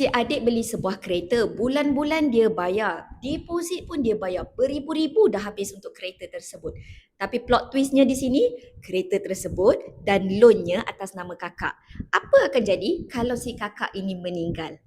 Si adik beli sebuah kereta, bulan-bulan dia bayar, deposit pun dia bayar, beribu-ribu dah habis untuk kereta tersebut. Tapi plot twistnya di sini, kereta tersebut dan loannya atas nama kakak. Apa akan jadi kalau si kakak ini meninggal?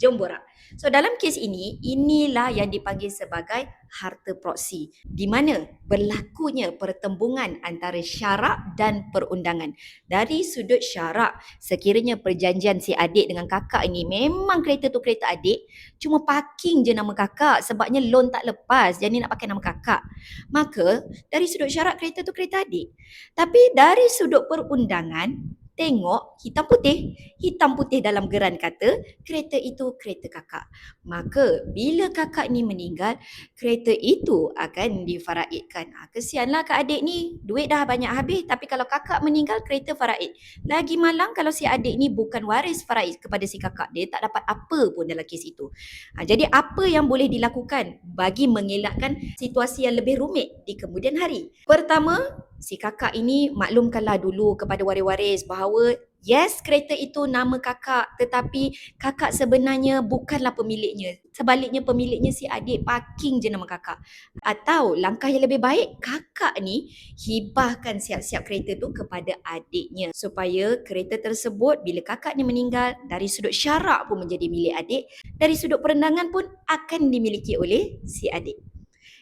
Jom borak. So dalam kes ini, inilah yang dipanggil sebagai harta proksi. Di mana berlakunya pertembungan antara syarak dan perundangan. Dari sudut syarak, sekiranya perjanjian si adik dengan kakak ini memang kereta tu kereta adik, cuma parking je nama kakak sebabnya loan tak lepas, jadi nak pakai nama kakak. Maka dari sudut syarat kereta tu kereta adik. Tapi dari sudut perundangan, tengok hitam putih dalam geran kata kereta itu kereta kakak. Maka bila kakak ni meninggal, kereta itu akan difaraidkan. Kesianlah kak adik ni, duit dah banyak habis, tapi kalau kakak meninggal kereta faraid. Lagi malang kalau si adik ni bukan waris faraid kepada si kakak, dia tak dapat apa pun dalam kes itu. Jadi apa yang boleh dilakukan bagi mengelakkan situasi yang lebih rumit di kemudian hari? Pertama, si kakak ini maklumkanlah dulu kepada waris-waris bahawa yes, kereta itu nama kakak, tetapi kakak sebenarnya bukanlah pemiliknya. Sebaliknya pemiliknya si adik, parking je nama kakak. Atau langkah yang lebih baik, kakak ni hibahkan siap-siap kereta tu kepada adiknya supaya kereta tersebut bila kakak ni meninggal, dari sudut syarak pun menjadi milik adik, dari sudut perendangan pun akan dimiliki oleh si adik.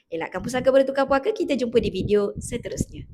Elakkan pusaka bertukar puaka, kita jumpa di video seterusnya.